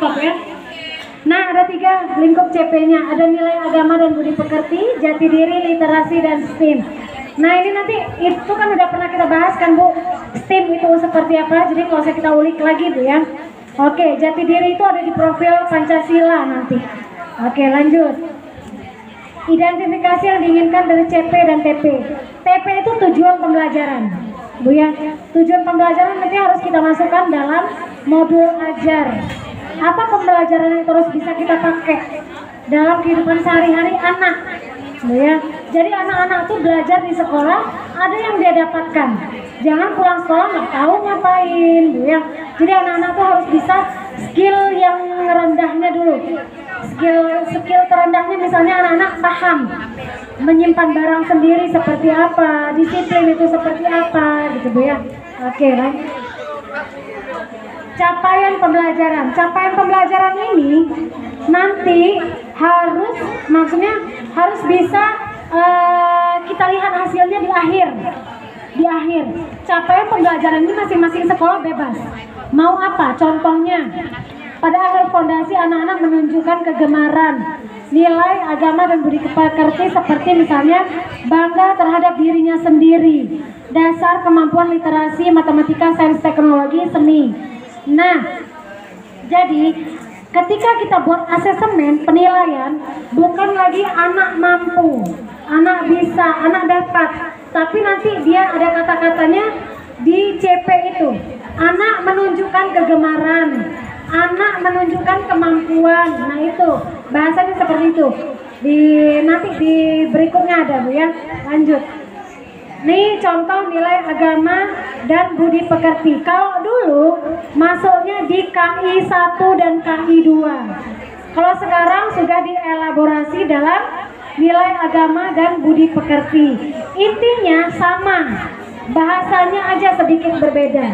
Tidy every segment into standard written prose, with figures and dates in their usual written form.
lingkup ya. Nah, ada 3 lingkup CP-nya. Ada nilai agama dan budi pekerti, jati diri, literasi, dan STEAM. Nah, ini nanti itu kan udah pernah kita bahas kan Bu, STEAM itu seperti apa. Jadi kalau kita ulik lagi Bu ya. Oke, jati diri itu ada di profil Pancasila nanti. Oke, lanjut. Identifikasi yang diinginkan dari CP dan TP. TP itu tujuan pembelajaran Bu ya. Tujuan pembelajaran nanti harus kita masukkan dalam modul ajar. Apa pembelajaran yang terus bisa kita pakai dalam kehidupan sehari-hari anak Bu ya. Jadi anak-anak tuh belajar di sekolah, ada yang dia dapatkan. Jangan pulang sekolah nggak tahu ngapain Bu ya. Jadi anak-anak tuh harus bisa skill yang rendahnya dulu. Skill terendahnya misalnya anak-anak paham menyimpan barang sendiri seperti apa, disiplin itu seperti apa gitu Bu ya. Oke, lanjut. Capaian pembelajaran ini nanti harus bisa kita lihat hasilnya di akhir. Capaian pembelajaran ini masing-masing sekolah bebas mau apa, contohnya pada akhir fondasi anak-anak menunjukkan kegemaran, nilai agama dan budi pekerti seperti misalnya bangga terhadap dirinya sendiri, dasar kemampuan literasi, matematika, sains, teknologi, seni. Nah, jadi ketika kita buat asesmen penilaian, bukan lagi anak mampu, anak bisa, anak dapat, tapi nanti dia ada kata-katanya di CP itu. Anak menunjukkan kegemaran, anak menunjukkan kemampuan. Nah itu bahasanya seperti itu. Nanti di berikutnya ada Bu ya. Lanjut. Nih contoh nilai agama dan budi pekerti. Kalau dulu masuknya di KI 1 dan KI 2. Kalau sekarang sudah dielaborasi dalam nilai agama dan budi pekerti. Intinya sama, bahasanya aja sedikit berbeda.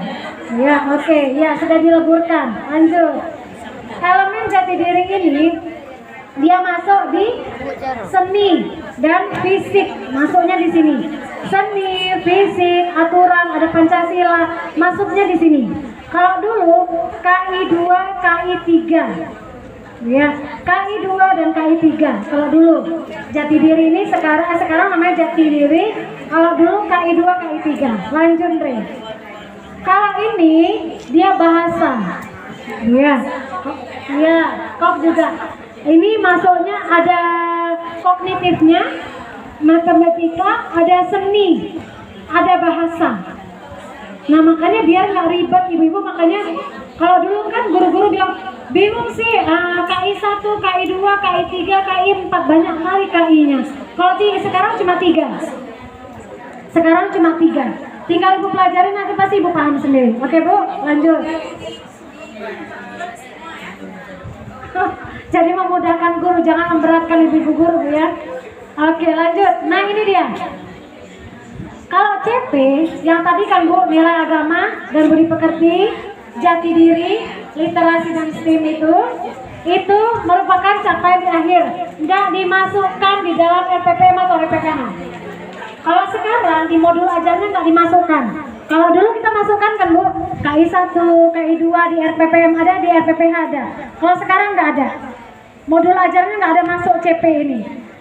Ya, oke, ya sudah dileburkan. Lanjut. Elemen jati diri ini dia masuk di seni dan fisik, masuknya di sini. Seni, fisik, aturan, ada Pancasila, masuknya di sini. Kalau dulu KI 2, KI 3. Ya, KI 2 dan KI 3. Kalau dulu jati diri ini sekarang namanya jati diri. Kalau dulu KI 2, KI 3. Lanjut, Re. Kalau ini dia bahasa. Ya, kok juga. Ini masuknya ada kognitifnya, matematika, ada seni, ada bahasa. Nah makanya biar nggak ribet ibu-ibu, makanya kalau dulu kan guru-guru bilang bingung sih KI 1, KI 2, KI 3, KI 4, banyak kali KI-nya. Kalau sekarang cuma 3. Sekarang cuma 3. Tinggal ibu pelajarin, nanti pasti ibu paham sendiri. Oke Bu, lanjut. Jadi memudahkan guru, jangan memberatkan ibu-ibu guru ya. Oke, lanjut. Nah ini dia. Kalau CP yang tadi kan Bu, nilai agama dan budi pekerti, jati diri, literasi dan STEAM itu merupakan capaian di akhir, nggak dimasukkan di dalam RPPM atau RPPH. Kalau sekarang di modul ajarnya nggak dimasukkan. Kalau dulu kita masukkan kan Bu, KI 1, KI 2 di RPPM ada, di RPPH ada. Kalau sekarang nggak ada. Modul ajarnya nggak ada masuk CP ini.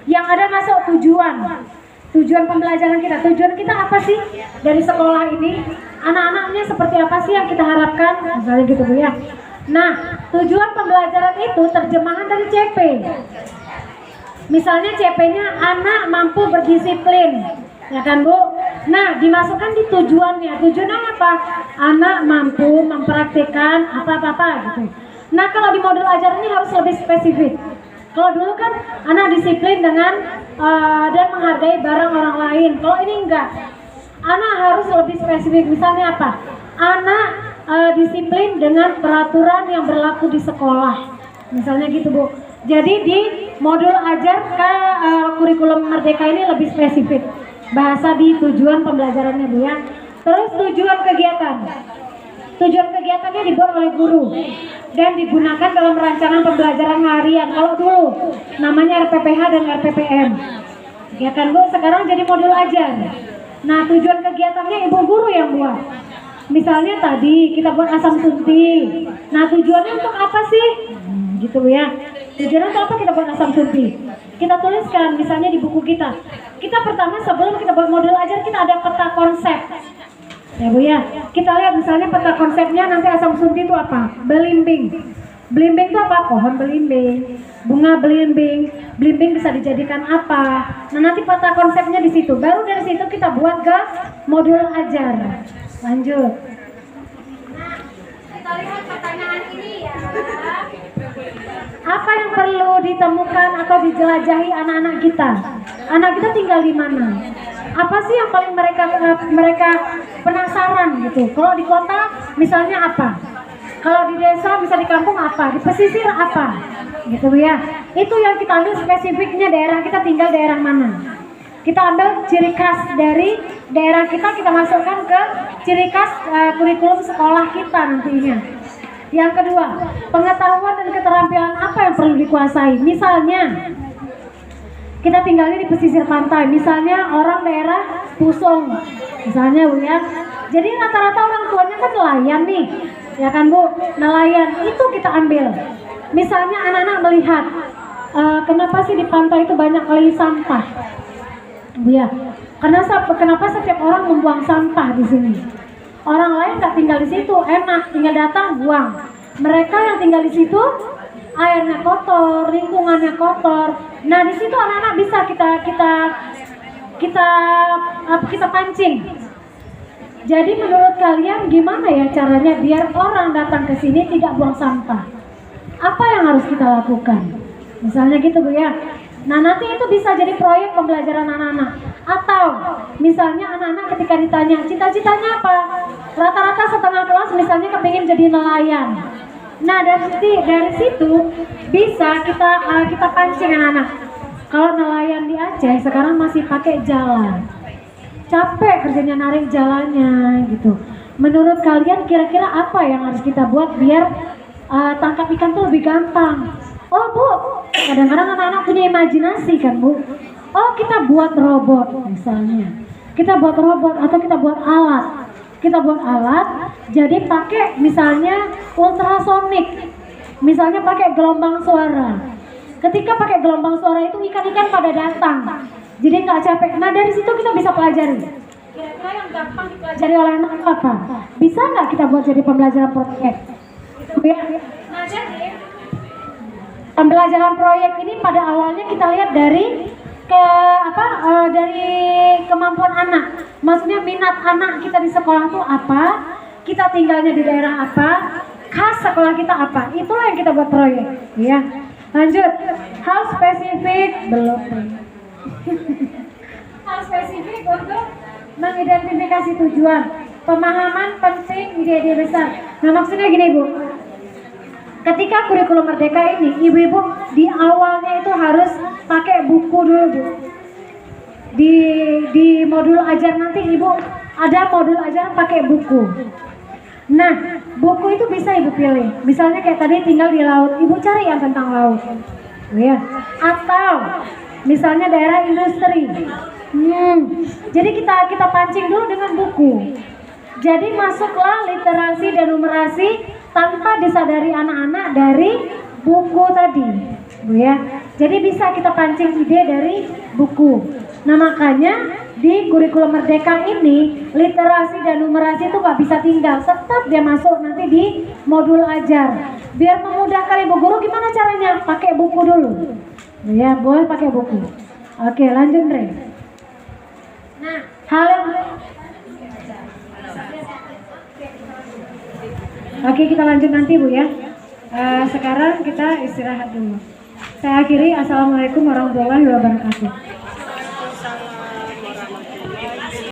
Yang ada masuk tujuan pembelajaran kita. Tujuan kita apa sih dari sekolah ini? Anak-anaknya seperti apa sih yang kita harapkan? Misalnya gitu Bu ya. Nah, tujuan pembelajaran itu terjemahan dari CP. Misalnya CP-nya anak mampu berdisiplin, ya kan Bu? Nah, dimasukkan di tujuannya. Tujuannya apa? Anak mampu mempraktikkan apa-apa gitu. Nah, kalau di modul ajar ini harus lebih spesifik. Kalau dulu kan anak disiplin dengan dan menghargai barang orang lain. Kalau ini enggak. Anak harus lebih spesifik. Misalnya apa? Anak disiplin dengan peraturan yang berlaku di sekolah. Misalnya gitu Bu. Jadi di modul ajar kurikulum Merdeka ini lebih spesifik. Bahasa di tujuan pembelajarannya Bu ya. Terus tujuan kegiatan. Tujuan kegiatannya dibuat oleh guru dan digunakan dalam rancangan pembelajaran harian. Kalau dulu namanya RPPH dan RPPM. Ya kan Bu, sekarang jadi modul ajar. Nah, tujuan kegiatannya ibu guru yang buat. Misalnya tadi kita buat asam sunti. Nah tujuannya untuk apa sih? Gitu ya. Tujuannya untuk apa kita buat asam sunti? Kita tuliskan misalnya di buku kita. Kita pertama sebelum kita buat modul ajar kita ada peta konsep. Ya Bu ya. Kita lihat misalnya peta konsepnya nanti asam sunti itu apa? Belimbing. Belimbing itu apa? Pohon belimbing, bunga belimbing. Belimbing bisa dijadikan apa? Nah nanti peta konsepnya di situ. Baru dari situ kita buat ke modul ajar. Lanjut. Nah, kita lihat pertanyaan ini ya. Apa yang perlu ditemukan atau dijelajahi anak-anak kita? Anak kita tinggal di mana? Apa sih yang paling mereka penasaran gitu? Kalau di kota misalnya apa? Kalau di desa bisa di kampung apa? Di pesisir apa? Gitu ya. Itu yang kita ambil spesifiknya daerah kita tinggal daerah mana. Kita ambil ciri khas dari daerah kita masukkan ke ciri khas kurikulum sekolah kita nantinya. Yang kedua, pengetahuan dan keterampilan apa yang perlu dikuasai. Misalnya, kita tinggalnya di pesisir pantai. Misalnya orang daerah Pusong. Misalnya Bu ya. Jadi rata-rata orang tuanya kan nelayan nih. Ya kan Bu, nelayan itu kita ambil. Misalnya anak-anak melihat, kenapa sih di pantai itu banyak kali sampah? Ya, kenapa setiap orang membuang sampah di sini? Orang lain nggak tinggal di situ, enak, tinggal datang buang. Mereka yang tinggal di situ, airnya kotor, lingkungannya kotor. Nah di situ anak-anak bisa kita pancing. Jadi menurut kalian gimana ya caranya biar orang datang ke sini tidak buang sampah? Apa yang harus kita lakukan? Misalnya gitu Bu ya. Nah nanti itu bisa jadi proyek pembelajaran anak-anak. Atau misalnya anak-anak ketika ditanya cita-citanya apa, rata-rata setengah kelas misalnya kepingin jadi nelayan. Nah dari situ bisa kita pancing anak-anak. Kalau nelayan di Aceh sekarang masih pakai jalan, capek kerjanya narik jalannya gitu. Menurut kalian kira-kira apa yang harus kita buat biar tangkap ikan tuh lebih gampang? Oh Bu, kadang-kadang anak-anak punya imajinasi kan Bu. Oh kita buat robot misalnya. Kita buat robot atau kita buat alat. Kita buat alat jadi pakai misalnya ultrasonik. Misalnya pakai gelombang suara. Ketika pakai gelombang suara itu ikan-ikan pada datang. Jadi nggak capek. Nah dari situ kita bisa pelajari. Kira-kira yang gampang dipelajari oleh anak apa? Bisa nggak kita buat jadi pembelajaran proyek? Nah jadi pembelajaran proyek ini pada awalnya kita lihat dari dari kemampuan anak. Maksudnya minat anak kita di sekolah itu apa? Kita tinggalnya di daerah apa? Khas sekolah kita apa? Itulah yang kita buat proyek. Ya. Lanjut. Hal spesifik belum. Hal spesifik untuk mengidentifikasi tujuan, pemahaman penting ide-ide besar. Nah maksudnya gini Bu. Ketika kurikulum merdeka ini, ibu-ibu di awalnya itu harus pakai buku dulu Bu. Di modul ajar nanti ibu ada modul ajar pakai buku. Nah, buku itu bisa ibu pilih. Misalnya kayak tadi tinggal di laut, ibu cari yang tentang laut. Ya. Atau misalnya daerah industri. Jadi kita pancing dulu dengan buku. Jadi masuklah literasi dan numerasi tanpa disadari anak-anak dari buku tadi, Bu ya. Jadi bisa kita pancing ide dari buku. Nah makanya di kurikulum merdeka ini literasi dan numerasi itu nggak bisa tinggal, tetap dia masuk nanti di modul ajar. Biar memudahkan ibu guru gimana caranya? Pakai buku dulu, ya boleh pakai buku. Oke lanjut Andre. Nah hal yang Oke kita lanjut nanti Bu ya. Sekarang kita istirahat dulu. Saya akhiri. Assalamualaikum warahmatullahi wabarakatuh.